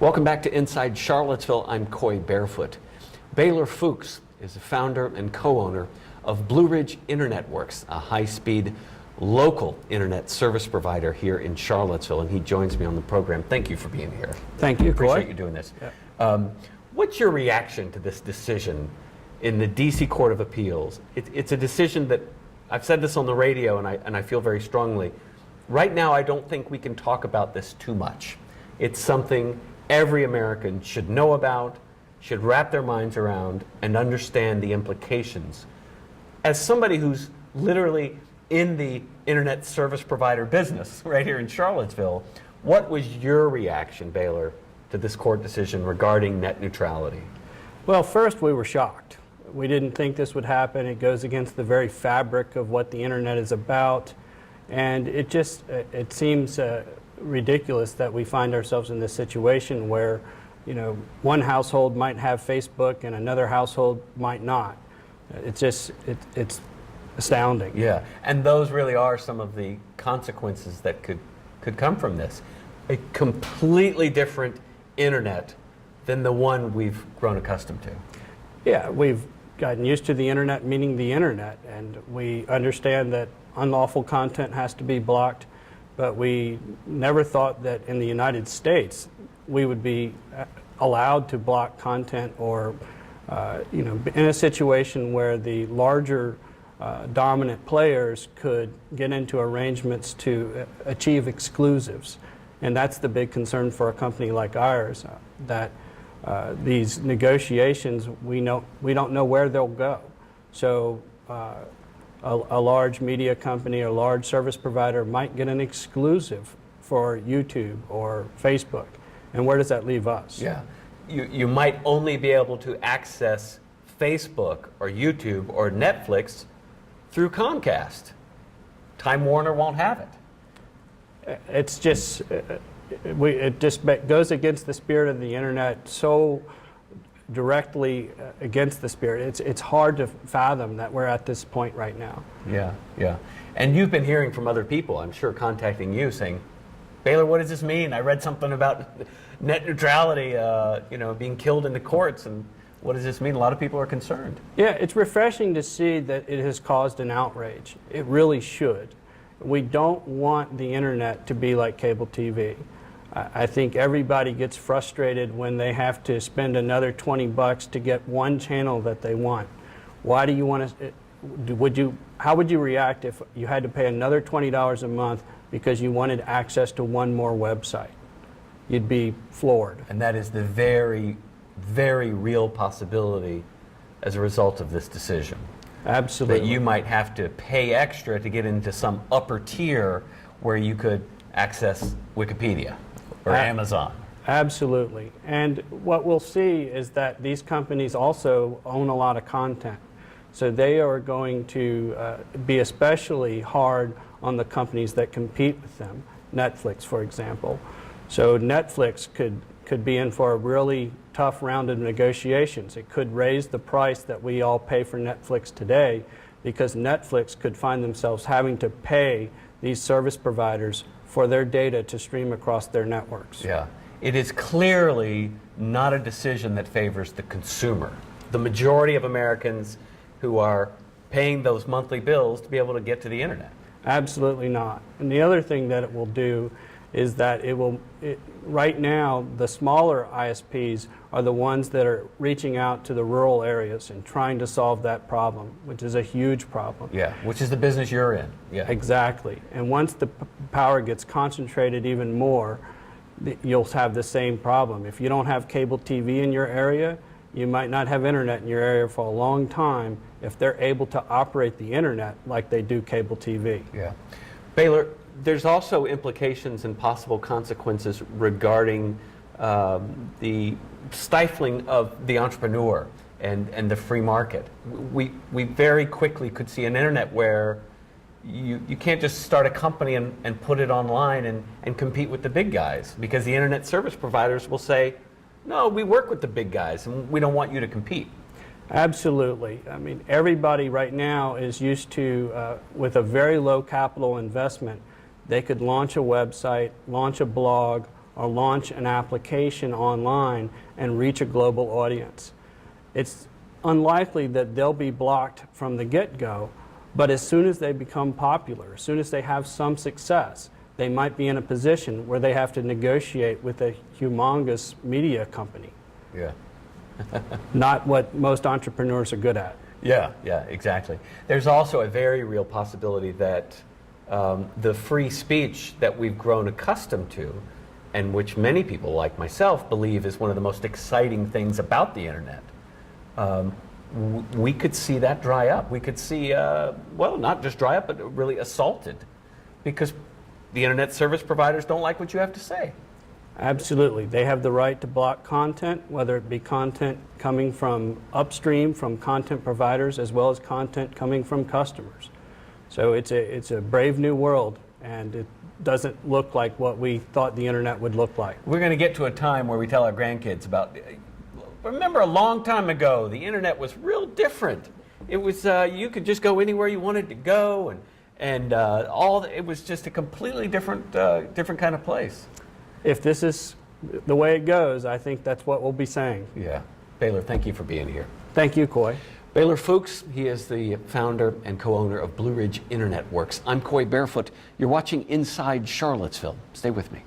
Welcome back to Inside Charlottesville. I'm Coy Barefoot. Baylor Fooks is the founder and co-owner of Blue Ridge InternetWorks, a high-speed local internet service provider here in Charlottesville, and he joins me on the program. Thank you for being here. Thank you, Coy. Appreciate you doing this. Yeah. What's your reaction to this decision in the D.C. Court of Appeals? It's a decision that, I've said this on the radio, and I feel very strongly. Right now, I don't think we can talk about this too much. It's something every American should know about, should wrap their minds around, and understand the implications. As somebody who's literally in the internet service provider business right here in Charlottesville, what was your reaction, Baylor, to this court decision regarding net neutrality? Well, first we were shocked. We didn't think this would happen. It goes against the very fabric of what the internet is about, and it seems ridiculous that we find ourselves in this situation where, you know, one household might have Facebook and another household might not. It's astounding. Yeah, and those really are some of the consequences that could come from this. A completely different internet than the one we've grown accustomed to. Yeah, we've gotten used to the internet meaning the internet, and we understand that unlawful content has to be blocked, but we never thought that in the United States we would be allowed to block content or in a situation where the larger dominant players could get into arrangements to achieve exclusives. And that's the big concern for a company like ours, that these negotiations, we don't know where they'll go. So a large media company or a large service provider might get an exclusive for YouTube or Facebook. And where does that leave us? Yeah. You might only be able to access Facebook or YouTube or Netflix through Comcast. Time Warner won't have it. It's just, it just goes against the spirit of the internet so directly against the spirit. It's hard to fathom that we're at this point right now. Yeah, yeah. And you've been hearing from other people, I'm sure, contacting you saying, Baylor, what does this mean? I read something about net neutrality, being killed in the courts, and what does this mean? A lot of people are concerned. Yeah, it's refreshing to see that it has caused an outrage. It really should. We don't want the internet to be like cable TV. I think everybody gets frustrated when they have to spend another $20 to get one channel that they want. Why do you want to, how would you react if you had to pay another $20 a month because you wanted access to one more website? You'd be floored. And that is the very, very real possibility as a result of this decision. Absolutely. That you might have to pay extra to get into some upper tier where you could access Wikipedia or Amazon. Absolutely. And what we'll see is that these companies also own a lot of content. So they are going to be especially hard on the companies that compete with them. Netflix, for example. So Netflix could be in for a really tough round of negotiations. It could raise the price that we all pay for Netflix today, because Netflix could find themselves having to pay these service providers for their data to stream across their networks. Yeah. It is clearly not a decision that favors the consumer. The majority of Americans who are paying those monthly bills to be able to get to the internet. Absolutely not. And the other thing that it will do is that right now, the smaller ISPs are the ones that are reaching out to the rural areas and trying to solve that problem, which is a huge problem. Yeah, which is the business you're in. Yeah. Exactly. And once the power gets concentrated even more, you'll have the same problem. If you don't have cable TV in your area, you might not have internet in your area for a long time if they're able to operate the internet like they do cable TV. Yeah. Baylor, there's also implications and possible consequences regarding the stifling of the entrepreneur and the free market. We very quickly could see an internet where you can't just start a company and put it online and compete with the big guys, because the internet service providers will say, no, we work with the big guys and we don't want you to compete. Absolutely. I mean, everybody right now is used to, with a very low capital investment, they could launch a website, launch a blog, or launch an application online and reach a global audience. It's unlikely that they'll be blocked from the get-go, but as soon as they become popular, as soon as they have some success, they might be in a position where they have to negotiate with a humongous media company. Yeah. Not what most entrepreneurs are good at. Yeah, exactly. There's also a very real possibility that the free speech that we've grown accustomed to, and which many people like myself believe is one of the most exciting things about the internet, we could see that dry up. We could see, well, not just dry up, but really assaulted, because the internet service providers don't like what you have to say. Absolutely. They have the right to block content, whether it be content coming from upstream, from content providers, as well as content coming from customers. So it's a brave new world, and it doesn't look like what we thought the internet would look like. We're going to get to a time where we tell our grandkids about, remember a long time ago, the internet was real different. It was, you could just go anywhere you wanted to go, and it was just a completely different kind of place. If this is the way it goes, I think that's what we'll be saying. Yeah. Baylor, thank you for being here. Thank you, Coy. Baylor Fooks, he is the founder and co-owner of Blue Ridge InternetWorks. I'm Coy Barefoot. You're watching Inside Charlottesville. Stay with me.